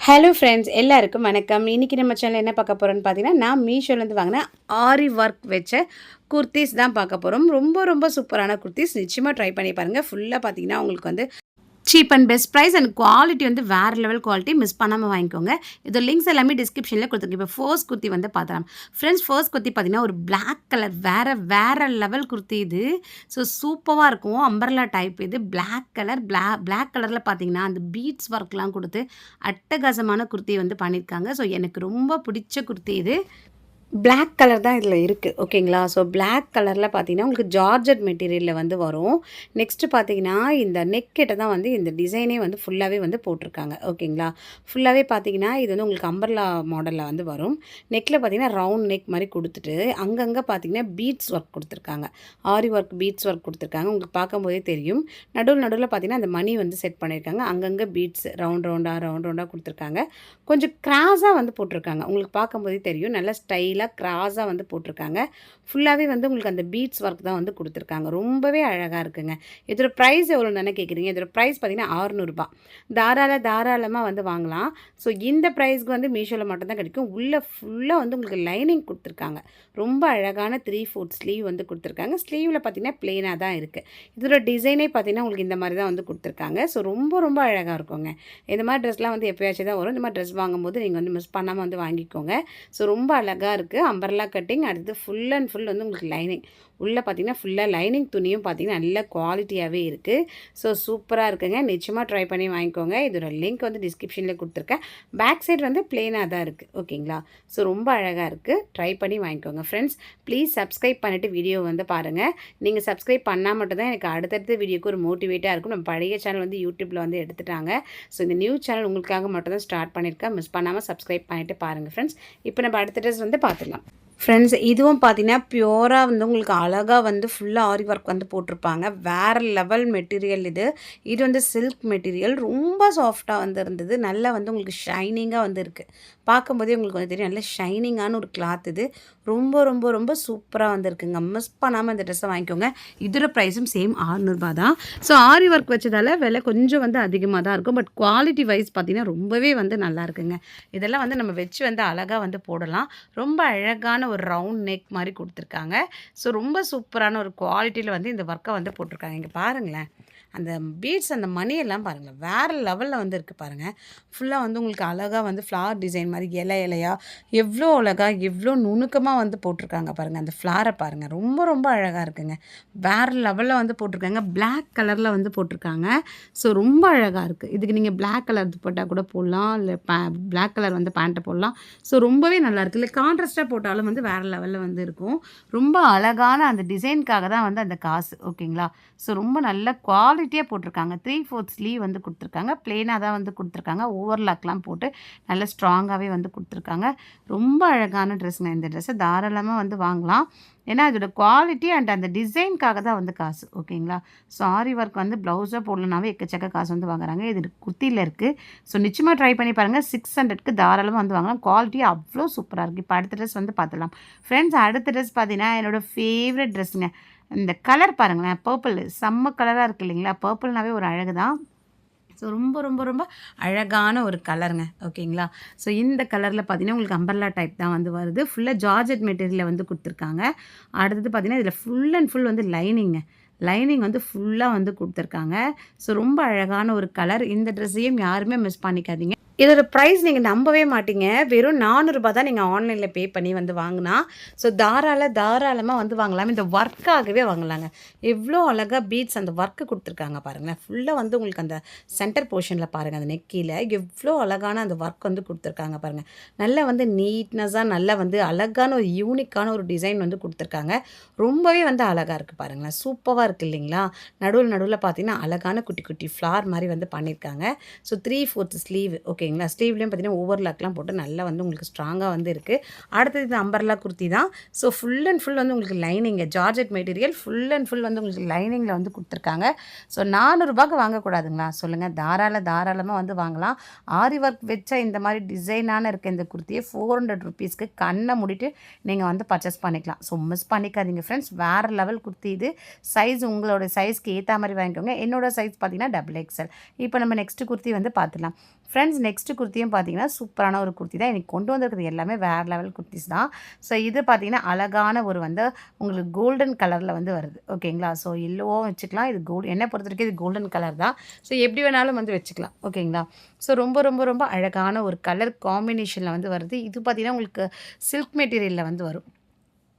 Hello friends எல்லாருக்கும் வணக்கம். இன்றைக்கி நம்ம சேனல் என்ன பார்க்க போகிறோன்னு பார்த்தீங்கன்னா, நான் மீஷோலேருந்து வாங்கின ஆரி ஒர்க் வச்ச குர்த்தீஸ் தான் பார்க்க போகிறோம். ரொம்ப ரொம்ப சூப்பரான குர்த்தீஸ். நிச்சயமாக ட்ரை பண்ணி பாருங்கள். ஃபுல்லாக பார்த்தீங்கன்னா உங்களுக்கு வந்து cheap and best price and quality வந்து வேறு லெவல் குவாலிட்டி. மிஸ் பண்ணாமல் வாங்கிக்கோங்க. இது லிங்க்ஸ் எல்லாமே டிஸ்கிரிப்ஷனில் கொடுத்துருக்கு. இப்போ ஃபர்ஸ்ட் குர்த்தி வந்து பார்த்தலாம். ஃப்ரெண்ட்ஸ், ஃபர்ஸ்ட் குர்த்தி பார்த்தீங்கன்னா ஒரு பிளாக் கலர் வேறு லெவல் குர்த்தி இது. ஸோ சூப்பராக இருக்கும். அம்பர்லா டைப் இது. பிளாக் கலர் பிளாக் கலரில் பார்த்தீங்கன்னா அந்த பீட்ஸ் ஒர்க்லாம் கொடுத்து அட்டகாசமான குர்த்தி வந்து பண்ணியிருக்காங்க. ஸோ எனக்கு ரொம்ப பிடிச்ச குர்த்தி இது. பிளாக் கலர் தான் இதில் இருக்குது. ஓகேங்களா? ஸோ பிளாக் கலரில் பார்த்தீங்கன்னா உங்களுக்கு ஜார்ஜட் மெட்டீரியலில் வந்து வரும். நெக்ஸ்ட்டு பார்த்தீங்கன்னா இந்த நெக் கிட்ட தான் வந்து இந்த டிசைனே வந்து ஃபுல்லாகவே வந்து போட்டிருக்காங்க. ஓகேங்களா? ஃபுல்லாகவே பார்த்தீங்கன்னா இது வந்து உங்களுக்கு அம்பர்லா மாடலில் வந்து வரும். நெக்கில் பார்த்தீங்கன்னா ரவுண்ட் நெக் மாதிரி கொடுத்துட்டு அங்கங்கே பார்த்தீங்கன்னா பீட்ஸ் ஒர்க் கொடுத்துருக்காங்க. ஆரி ஒர்க் பீட்ஸ் ஒர்க் கொடுத்துருக்காங்க. உங்களுக்கு பார்க்கும்போதே தெரியும். நடுவில் பார்த்தீங்கன்னா அந்த மணி வந்து செட் பண்ணியிருக்காங்க. அங்கங்கே பீட்ஸ் ரவுண்டாக கொடுத்துருக்காங்க. கொஞ்சம் கிராஸாக வந்து போட்டிருக்காங்க. உங்களுக்கு பார்க்கும்போதே தெரியும். நல்ல ஸ்டைலாக கிராஸாக வந்து போட்டிருக்காங்க. ஃபுல்லாகவே வந்து உங்களுக்கு அந்த பீட்ஸ் ஒர்க் தான் வந்து கொடுத்துருக்காங்க. ரொம்பவே அழகாக இருக்குங்க. இதோட ப்ரைஸ் எவ்வளோன்னு தானே கேட்குறீங்க? இதோட ப்ரைஸ் பார்த்தீங்கன்னா 600 தாராளமாக வந்து வாங்கலாம். ஸோ இந்த ப்ரைஸ்க்கு வந்து மீஷோவில் மட்டும்தான் கிடைக்கும். உள்ளே ஃபுல்லாக வந்து உங்களுக்கு லைனிங் கொடுத்துருக்காங்க. ரொம்ப அழகான 3/4 ஸ்லீவ் வந்து கொடுத்துருக்காங்க. ஸ்லீவில் பார்த்தீங்கன்னா ப்ளெயினாக தான் இருக்குது. இதோட டிசைனே பார்த்தீங்கன்னா உங்களுக்கு இந்த மாதிரி தான் வந்து கொடுத்துருக்காங்க. ஸோ ரொம்ப ரொம்ப அழகாக இருக்குங்க. இந்த மாதிரி ட்ரெஸ்லாம் வந்து எப்போயாச்சும் தான் வரும். இந்த மாதிரி ட்ரெஸ் வாங்கும்போது நீங்கள் வந்து மிஸ் பண்ணாமல் வந்து வாங்கிக்கோங்க. ஸோ ரொம்ப அழகாக இருக்குது. Umbrella cutting. அடுத்து ஃபுல் அண்ட் ஃபுல் வந்து உங்களுக்கு லைனிங். உள்ளே பார்த்தீங்கன்னா ஃபுல்லாக லைனிங் துணியும் பார்த்தீங்கன்னா நல்ல குவாலிட்டியாகவே இருக்குது. ஸோ சூப்பராக இருக்குங்க. நிச்சயமாக ட்ரை பண்ணி வாங்கிக்கோங்க. இதோட லிங்க் வந்து டிஸ்கிரிப்ஷனில் கொடுத்துருக்கேன். பேக் சைடு வந்து ப்ளெயினாக தான் இருக்குது. ஓகேங்களா? ஸோ ரொம்ப அழகாக இருக்குது. ட்ரை பண்ணி வாங்கிக்கோங்க ஃப்ரெண்ட்ஸ். ப்ளீஸ் சப்ஸ்கிரைப் பண்ணிவிட்டு வீடியோ வந்து பாருங்கள். நீங்கள் சப்ஸ்கிரைப் பண்ணால் மட்டும்தான் எனக்கு அடுத்தடுத்த வீடியோக்கு ஒரு மோட்டிவேட்டாக இருக்கும். நம்ம பழைய சேனல் வந்து யூடியூப்பில் வந்து எடுத்துட்டாங்க. ஸோ இந்த நியூ சேனல் உங்களுக்காக மட்டும் தான் ஸ்டார்ட் பண்ணியிருக்கேன். மிஸ் பண்ணாமல் சப்ஸ்கிரைப் பண்ணிவிட்டு பாருங்கள் ஃப்ரெண்ட்ஸ். இப்போ நம்ம அடுத்த ட்ரெஸ் வந்து பார்த்துக்கலாம். ஃப்ரெண்ட்ஸ், இதுவும் பார்த்தீங்கன்னா பியூராக வந்து உங்களுக்கு அழகாக வந்து ஃபுல்லாக ஆரி ஒர்க் வந்து போட்டிருப்பாங்க. வேறு லெவல் மெட்டீரியல் இது. இது வந்து சில்க் மெட்டீரியல். ரொம்ப சாஃப்டாக வந்து இருந்தது. நல்லா வந்து உங்களுக்கு ஷைனிங்காக வந்து இருக்குது. பார்க்கும்போதே உங்களுக்கு வந்து தெரியும். நல்ல ஷைனிங்கான ஒரு கிளாத் இது. ரொம்ப ரொம்ப ரொம்ப சூப்பராக வந்துருக்குங்க. மிஸ் பண்ணாமல் இந்த ட்ரெஸ்ஸை வாங்கிக்கோங்க. இதோட ப்ரைஸும் சேம் 600 தான். ஸோ ஆரி ஒர்க் வச்சதால் விலை கொஞ்சம் வந்து அதிகமாக தான் இருக்கும். பட் குவாலிட்டி வைஸ் பார்த்திங்கன்னா ரொம்பவே வந்து நல்லா இருக்குங்க. இதெல்லாம் வந்து நம்ம வச்சு வந்து அழகாக வந்து போடலாம். ரொம்ப அழகான ஒரு ரவுண்ட் நெக் மாதிரி கொடுத்துருக்காங்க. ஸோ ரொம்ப சூப்பரான ஒரு குவாலிட்டியில் வந்து இந்த ஒர்க்கை வந்து போட்டிருக்காங்க. இங்கே பாருங்களேன், அந்த பீட்ஸ் அந்த மணியெல்லாம் பாருங்களேன் வேறு லெவலில் வந்து இருக்குது பாருங்கள். ஃபுல்லாக வந்து உங்களுக்கு அழகாக வந்து ஃப்ளார் டிசைன் மாதிரி இலையாக எவ்வளோ அழகாக எவ்வளோ நுணுக்கமாக வந்து போட்டிருக்காங்க பாருங்கள். அந்த ஃப்ளாரை பாருங்கள். ரொம்ப ரொம்ப அழகாக இருக்குங்க. வேறு லெவலில் வந்து போட்டிருக்காங்க. பிளாக் கலரில் வந்து போட்டிருக்காங்க. ஸோ ரொம்ப அழகாக இருக்குது. இதுக்கு நீங்கள் பிளாக் கலர் துப்பட்டா கூட போடலாம். இல்லை பிளாக் கலர் வந்து பேண்ட்டை போடலாம். ஸோ ரொம்பவே நல்லாயிருக்கு. இல்லை கான்ட்ராஸ்ட்டாக போட்டாலும் வந்து வேறு லெவலில் வந்து இருக்கும். ரொம்ப அழகான அந்த டிசைனுக்காக தான் வந்து அந்த காசு. ஓகேங்களா? ஸோ ரொம்ப நல்ல குவாலிட்டியாக போட்டிருக்காங்க. 3/4 ஸ்லீவ் வந்து கொடுத்துருக்காங்க. ப்ளெயினாக தான் வந்து கொடுத்துருக்காங்க. ஓவர்லாக்லாம் போட்டு நல்ல ஸ்ட்ராங்காகவே வந்து கொடுத்துருக்காங்க. ரொம்ப அழகான ட்ரெஸ்ஸுங்க. இந்த ட்ரெஸ்ஸை தாராளமாக வந்து வாங்கலாம். ஏன்னா இதோட குவாலிட்டி அண்ட் அந்த டிசைனுக்காக தான் வந்து காசு. ஓகேங்களா? ஸோ ஆரி ஒர்க் வந்து ப்ளவுஸாக போடலனாவே எக்கச்சக்க காசு வந்து வாங்குறாங்க. இது குர்த்தியில் இருக்குது. ஸோ நிச்சயமாக ட்ரை பண்ணி பாருங்கள். 600க்கு தாராளமாக வந்து வாங்கலாம். குவாலிட்டி அவ்வளோ சூப்பராக இருக்குது. இப்போ அடுத்த ட்ரெஸ் வந்து பார்த்துலாம் ஃப்ரெண்ட்ஸ். அடுத்த ட்ரெஸ் பார்த்தீங்கன்னா என்னோடய ஃபேவரட் ட்ரெஸ்ஸுங்க. இந்த கலர் பாருங்களேன், பர்பிள் செம்ம கலராக இருக்குது இல்லைங்களா? பர்பிள்னாவே ஒரு அழகு தான். ஸோ ரொம்ப ரொம்ப ரொம்ப அழகான ஒரு கலருங்க. ஓகேங்களா? ஸோ இந்த கலரில் பார்த்தீங்கன்னா உங்களுக்கு அம்பர்லா டைப் தான் வந்து வருது. ஃபுல்லாக ஜார்ஜெட் மெட்டீரியலில் வந்து கொடுத்துருக்காங்க. அடுத்தது பார்த்தீங்கன்னா இதில் ஃபுல் அண்ட் ஃபுல் வந்து லைனிங் வந்து ஃபுல்லாக வந்து கொடுத்துருக்காங்க. ஸோ ரொம்ப அழகான ஒரு கலர். இந்த ட்ரெஸ்ஸையும் யாருமே மிஸ் பண்ணிக்காதீங்க. இதோட ப்ரைஸ் நீங்கள் நம்பவே மாட்டீங்க. வெறும் 400 தான் நீங்கள் ஆன்லைனில் பே பண்ணி வந்து வாங்கினா. ஸோ தாராளமாக வந்து வாங்கலாம். இந்த ஒர்க்காகவே வாங்கலாங்க. எவ்வளோ அழகாக பீட்ஸ் அந்த ஒர்க்கு கொடுத்துருக்காங்க பாருங்களேன். ஃபுல்லாக வந்து உங்களுக்கு அந்த சென்டர் போர்ஷனில் பாருங்கள், அந்த நெக்கியில் எவ்வளோ அழகான அந்த ஒர்க் வந்து கொடுத்துருக்காங்க பாருங்கள். நல்லா வந்து நீட்னஸாக நல்லா வந்து அழகான ஒரு யூனிக்கான ஒரு டிசைன் வந்து கொடுத்துருக்காங்க. ரொம்பவே வந்து அழகாக இருக்குது பாருங்களேன். சூப்பராக இருக்குது இல்லைங்களா? நடுவில் பார்த்தீங்கன்னா அழகான குட்டி குட்டி ஃப்ளார் மாதிரி வந்து பண்ணியிருக்காங்க. So 3/4 sleeve. ஓகேங்களா? ஸ்லீவ்லேயும் பார்த்தீங்கன்னா ஓவர்லாக்லாம் போட்டு நல்லா வந்து உங்களுக்கு ஸ்ட்ராங்காக வந்து இருக்குது. அடுத்தது இது அம்பர்லா குர்த்தி தான். ஸோ ஃபுல் அண்ட் ஃபுல் வந்து உங்களுக்கு லைனிங்க georgette material full and full வந்து உங்களுக்கு லைனிங்கில் வந்து கொடுத்துருக்காங்க. ஸோ 400 வாங்கக்கூடாதுங்களா சொல்லுங்கள்? தாராளமாக வந்து வாங்கலாம். ஆரி ஒர்க் வச்ச இந்த மாதிரி டிசைனான இருக்க இந்த குர்த்தியை 400 கண்ணை மூடிட்டு நீங்கள் வந்து பர்ச்சேஸ் பண்ணிக்கலாம். ஸோ மிஸ் பண்ணிக்காதீங்க ஃப்ரெண்ட்ஸ். வேறு லெவல் குர்த்தி இது. சைஸ் உங்களோட சைஸ்க்கு ஏற்ற மாதிரி வாங்கிக்கோங்க. என்னோடய சைஸ் பார்த்தீங்கன்னா XXL. இப்போ நம்ம நெக்ஸ்ட்டு குர்த்தி வந்து பார்த்துலாம். ஃப்ரெண்ட்ஸ் நெக்ஸ்ட்டு குர்த்தியும் பார்த்தீங்கன்னா சூப்பரான ஒரு குர்த்தி தான். இன்றைக்கி கொண்டு வந்திருக்கிறது எல்லாமே வேறு லெவல் குர்த்திஸ் தான். ஸோ இது பார்த்தீங்கன்னா அழகான ஒரு வந்து உங்களுக்கு கோல்டன் கலரில் வந்து வருது. ஓகேங்களா? ஸோ எல்லோவும் வச்சுக்கலாம். இது என்னை பொறுத்த வரைக்கும் இது கோல்டன் கலர் தான். ஸோ எப்படி வேணாலும் வந்து வச்சுக்கலாம். ஓகேங்களா? ஸோ ரொம்ப ரொம்ப ரொம்ப அழகான ஒரு கலர் காம்பினேஷனில் வந்து வருது. இது பார்த்தீங்கன்னா உங்களுக்கு சில்க் மெட்டீரியலில் வந்து வரும்.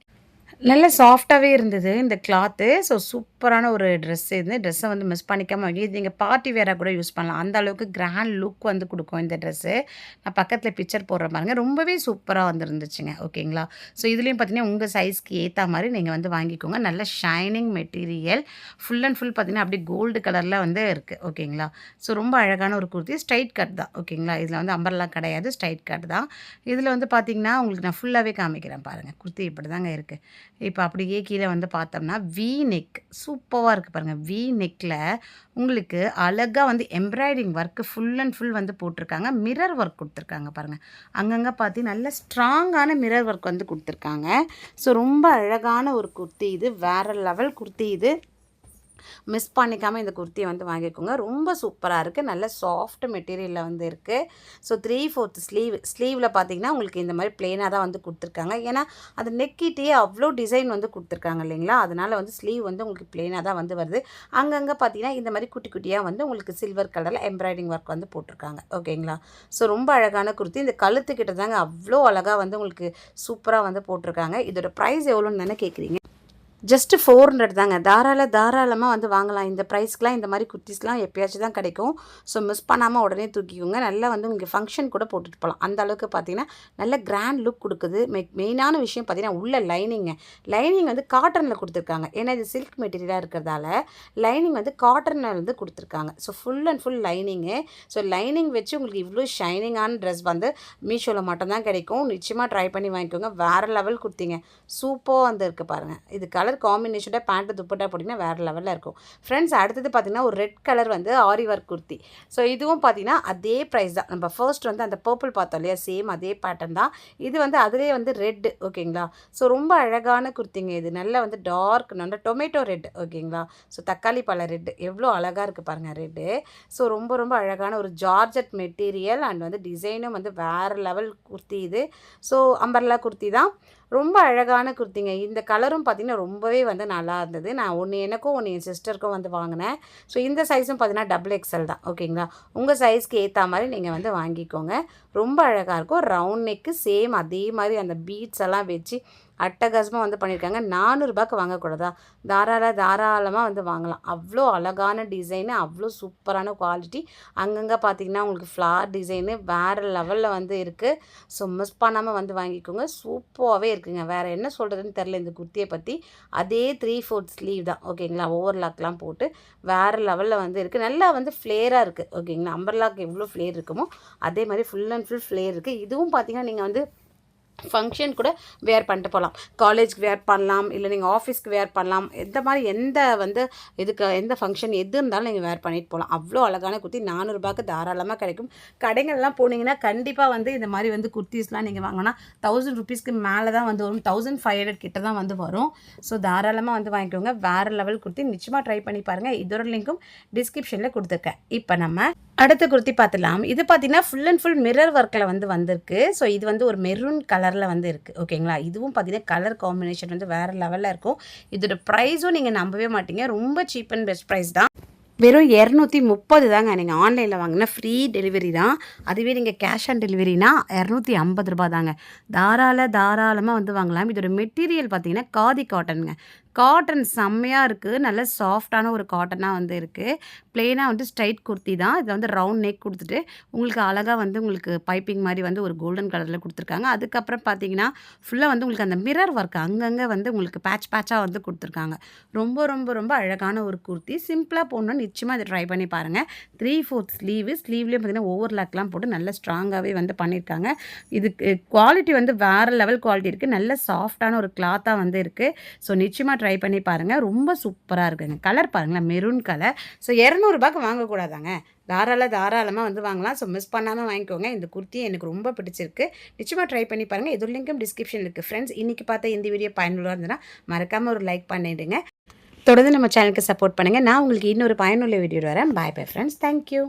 நல்ல சாஃப்டாகவே இருந்தது இந்த கிளாத்து. ஸோ சூப்பரான ஒரு ட்ரெஸ் இது. ட்ரெஸ்ஸை வந்து மிஸ் பண்ணிக்காம இது நீங்கள் பார்ட்டி வேராக கூட யூஸ் பண்ணலாம். அந்த அளவுக்கு கிராண்ட் லுக் வந்து கொடுக்கும் இந்த ட்ரெஸ்ஸு. நான் பக்கத்தில் பிக்சர் போடுற பாருங்க. ரொம்பவே சூப்பராக வந்துருந்துச்சுங்க. ஓகேங்களா? ஸோ இதுலேயும் பார்த்தீங்கன்னா உங்கள் சைஸ்க்கு ஏற்ற மாதிரி நீங்கள் வந்து வாங்கிக்கோங்க. நல்ல shining material. Full and full பார்த்தீங்கன்னா அப்படியே கோல்டு கலரில் வந்து இருக்குது. ஓகேங்களா? ஸோ ரொம்ப அழகான ஒரு குர்த்தி. ஸ்ட்ரைட் கட் தான். ஓகேங்களா? இதில் வந்து அம்பர்லாம் கிடையாது. ஸ்ட்ரைட் கட் தான். இதில் வந்து பார்த்தீங்கன்னா உங்களுக்கு நான் ஃபுல்லாகவே காமிக்கிறேன் பாருங்கள். குர்த்தி இப்படி தாங்க இருக்குது. இப்போ அப்படியே கீழே வந்து பார்த்தோம்னா வி நெக் சூப்பராக இருக்குது பாருங்கள். வி நெக்கில் உங்களுக்கு அழகாக வந்து embroidering work full and full வந்து போட்டிருக்காங்க. மிரர் ஒர்க் கொடுத்துருக்காங்க பாருங்கள். அங்கங்கே பார்த்து நல்ல ஸ்ட்ராங்கான மிரர் ஒர்க் வந்து கொடுத்துருக்காங்க. ஸோ ரொம்ப அழகான ஒரு குர்த்தி இது. வேறு லெவல் குர்த்தி இது. மிஸ் பண்ணிக்காமல் இந்த குர்த்தியை வந்து வாங்கிக்கோங்க. ரொம்ப சூப்பராக இருக்குது. நல்ல சாஃப்ட் மெட்டீரியலில் வந்து இருக்குது. ஸோ 3/4 ஸ்லீவில் பார்த்தீங்கன்னா உங்களுக்கு இந்த மாதிரி பிளெயினாக தான் வந்து கொடுத்துருக்காங்க. ஏன்னா அது நெக்கிட்டே அவ்வளோ டிசைன் வந்து கொடுத்துருக்காங்க இல்லைங்களா? அதனால் வந்து ஸ்லீவ் வந்து உங்களுக்கு பிளெயினாக தான் வந்து வருது. அங்கங்கே பார்த்தீங்கன்னா இந்த மாதிரி குட்டி குட்டியாக வந்து உங்களுக்கு சில்வர் கலரில் எம்ப்ராய்டிங் ஒர்க் வந்து போட்டிருக்காங்க. ஓகேங்களா? ஸோ ரொம்ப அழகான குர்த்தி. இந்த கழுத்துக்கிட்ட தாங்க அவ்வளோ அழகாக வந்து உங்களுக்கு சூப்பராக வந்து போட்டிருக்காங்க. இதோட ப்ரைஸ் எவ்வளோன்னு தானே கேட்குறீங்க? ஜஸ்ட்டு 400 தாங்க. தாராளமாக வந்து வாங்கலாம். இந்த ப்ரைஸ்க்கெலாம் இந்த மாதிரி குர்த்திஸ்லாம் எப்பயாச்சும் தான் கிடைக்கும். ஸோ மிஸ் பண்ணாமல் உடனே தூக்கிக்கோங்க. நல்லா வந்து உங்களுக்கு ஃபங்க்ஷன் கூட போட்டுட்டு போகலாம். அந்த அளவுக்கு பார்த்தீங்கன்னா நல்ல கிராண்ட் லுக் கொடுக்குது. மெயினான விஷயம் பார்த்தீங்கன்னா உள்ள லைனிங் வந்து காட்டனில் கொடுத்துருக்காங்க. ஏன்னா இது சில்க் மெட்டீரியலாக இருக்கிறதால லைனிங் வந்து காட்டனில் வந்து கொடுத்துருக்காங்க. So full and full lining. So lining வச்சு உங்களுக்கு இவ்வளோ ஷைனிங்கான ட்ரெஸ் வந்து மீஷோவில் மட்டும்தான் கிடைக்கும். நிச்சயமாக ட்ரை பண்ணி வாங்கிக்கோங்க. வேறு லெவல் குர்த்திங்க. சூப்பராக வந்து இருக்குது பாருங்கள். இது கலர் காம்பினேஷனோட பேண்ட்டு துப்பட்டா போட்டிங்கன்னா வேறு லெவலில் இருக்கும். ஃப்ரெண்ட்ஸ் அடுத்தது பார்த்திங்கன்னா ஒரு ரெட் கலர் வந்து ஆரி ஒர்க் குர்த்தி. ஸோ இதுவும் பார்த்திங்கன்னா அதே ப்ரைஸ் தான். நம்ம ஃபர்ஸ்ட் வந்து அந்த பர்பிள் பார்த்தோம் இல்லையா? சேம் அதே பேட்டர்ன் தான். இது வந்து அதிலே வந்து ரெட்டு. ஓகேங்களா? ஸோ ரொம்ப அழகான குர்த்திங்க இது. நல்லா வந்து டார்க் நல்ல டொமேட்டோ ரெட். ஓகேங்களா? ஸோ தக்காளி பழ ரெட்டு எவ்வளோ அழகாக இருக்குது பாருங்கள் ரெட்டு. ஸோ ரொம்ப ரொம்ப அழகான ஒரு ஜார்ஜட் மெட்டீரியல் அண்ட் வந்து டிசைனும் வந்து வேறு லெவல் குர்த்தி இது. ஸோ அம்பர்லா குர்த்தி தான். ரொம்ப அழகான குர்த்திங்க. இந்த கலரும் பார்த்திங்கன்னா ரொம்பவே வந்து நல்லா இருந்தது. நான் ஒன்று எனக்கும் ஒன்று என் சிஸ்டருக்கும் வந்து வாங்கினேன். ஸோ இந்த சைஸும் பார்த்திங்கன்னா XXL தான். ஓகேங்களா? உங்கள் சைஸ்க்கு ஏற்ற மாதிரி நீங்கள் வந்து வாங்கிக்கோங்க. ரொம்ப அழகாக இருக்கும். ரவுண்ட் நெக்கு சேம் அதே மாதிரி அந்த பீட்ஸ் எல்லாம் வச்சு அட்டகாசமாக வந்து பண்ணியிருக்காங்க. 400 ரூபாய்க்கு வாங்கக்கூடாதா? தாராளமாக வந்து வாங்கலாம். அவ்வளோ அழகான டிசைனு, அவ்வளோ சூப்பரான குவாலிட்டி. அங்கங்கே பார்த்திங்கன்னா உங்களுக்கு ஃப்ளார் டிசைனு வேறு லெவலில் வந்து இருக்குது. ஸோ மிஸ் பண்ணாமல் வந்து வாங்கிக்கோங்க. சூப்பராகவே இருக்குங்க. வேறு என்ன சொல்கிறதுன்னு தெரில இந்த குர்த்தியை பற்றி. அதே 3/4 ஸ்லீவ் தான். ஓகேங்களா? ஓவர்லாக்லாம் போட்டு வேறு லெவலில் வந்து இருக்குது. நல்லா வந்து ஃப்ளேராக இருக்குது. ஓகேங்களா? அம்பர்லாக்கு எவ்வளோ ஃப்ளேர் இருக்குமோ அதே மாதிரி ஃபுல் அண்ட் ஃபுல் ஃப்ளேர் இருக்குது. இதுவும் பார்த்திங்கன்னா நீங்கள் வந்து ஃபங்க்ஷன் கூட வேர் பண்ணிட்டு போகலாம். காலேஜ்க்கு வேர் பண்ணலாம், இல்லை நீங்கள் ஆஃபீஸ்க்கு வேர் பண்ணலாம். எந்த வந்து இதுக்கு எந்த ஃபங்க்ஷன் எது இருந்தாலும் நீங்கள் வேர் பண்ணிட்டு போகலாம். அவ்வளோ அழகான குர்த்தி 400 ரூபாய்க்கு தாராளமாக கிடைக்கும். கடைகள்லாம் போனீங்கன்னா கண்டிப்பாக வந்து இந்த மாதிரி வந்து குர்த்திஸ்லாம் நீங்கள் வாங்கினா 1000 ருபீஸ்க்கு மேலே தான் வந்து வரும். 1500 கிட்ட தான் வந்து வரும். ஸோ தாராளமாக வந்து வாங்கிக்கோங்க. வேறு லெவல் குர்த்தி. நிச்சயமாக ட்ரை பண்ணி பாருங்கள். இதோட லிங்க்கும் டிஸ்கிரிப்ஷனில் கொடுத்துருக்கேன். இப்போ நம்ம அடுத்த குர்த்தி பார்த்துலாம். இது பார்த்தீங்கன்னா ஃபுல் அண்ட் ஃபுல் மிரர் ஒர்க்கில் வந்து வந்திருக்கு. ஸோ இது வந்து ஒரு மெரூன் கலரில் வந்து இருக்குது. ஓகேங்களா? இதுவும் பார்த்தீங்கன்னா கலர் காம்பினேஷன் வந்து வேறு லெவலில் இருக்கும். இதோட ப்ரைஸும் நீங்கள் நம்பவே மாட்டீங்க. ரொம்ப சீப் அண்ட் பெஸ்ட் ப்ரைஸ் தான். வெறும் 230 தாங்க. நீங்கள் ஆன்லைனில் வாங்கினா ஃப்ரீ டெலிவரி தான். அதுவே நீங்கள் கேஷ் ஆன் டெலிவரினா 250 ரூபா தாங்க. தாராளமாக வந்து வாங்கலாம். இதோட மெட்டீரியல் பார்த்தீங்கன்னா காதி காட்டனுங்க. காட்டன் செம்மையாக இருக்குது. நல்ல சாஃப்டான ஒரு காட்டனாக வந்து இருக்குது. ப்ளெயினாக வந்து ஸ்ட்ரைட் குர்த்தி தான். இதில் வந்து ரவுண்ட் நெக் கொடுத்துட்டு உங்களுக்கு அழகாக வந்து உங்களுக்கு பைப்பிங் மாதிரி வந்து ஒரு கோல்டன் கலரில் கொடுத்துருக்காங்க. அதுக்கப்புறம் பார்த்தீங்கன்னா ஃபுல்லாக வந்து உங்களுக்கு அந்த மிரர் ஒர்க் அங்கங்கே வந்து உங்களுக்கு பேட்சாக வந்து கொடுத்துருக்காங்க. ரொம்ப அழகான ஒரு குர்த்தி. சிம்பிளாக போடணும்னு நிச்சயமாக இதை ட்ரை பண்ணி பாருங்கள். 3/4 ஸ்லீவ்லேயும் பார்த்தீங்கன்னா ஓவர்லாக்லாம் போட்டு நல்ல ஸ்ட்ராங்காகவே வந்து பண்ணியிருக்காங்க. இதுக்கு குவாலிட்டி வந்து வேறு லெவல் குவாலிட்டி இருக்குது. நல்ல சாஃப்டான ஒரு கிளாத்தாக வந்து இருக்குது. ஸோ நிச்சயமாக ட்ரை பண்ணி பாருங்கள். ரொம்ப சூப்பராக இருக்குங்க. கலர் பாருங்களேன், மெரூன் கலர். ஸோ 200 ரூபாய்க்கு வாங்கக்கூடாதாங்க. தாராளமாக வந்து வாங்கலாம். ஸோ மிஸ் பண்ணாமல் வாங்கிக்கோங்க. இந்த குர்த்தி எனக்கு ரொம்ப பிடிச்சிருக்கு. நிச்சயமாக ட்ரை பண்ணி பாருங்கள். இதோட லிங்க்கும் டிஸ்கிரிப்ஷனில் இருக்குது. ஃப்ரெண்ட்ஸ் இன்றைக்கி பார்த்த இந்த வீடியோ பயனுள்ளதாக இருந்ததுன்னா மறக்காமல் ஒரு லைக் பண்ணிவிடுங்க. தொடர்ந்து நம்ம சேனலுக்கு சப்போர்ட் பண்ணுங்கள். நான் உங்களுக்கு இன்னொரு பயனுள்ள வீடியோ வரேன். Bye friends. தேங்க்யூ.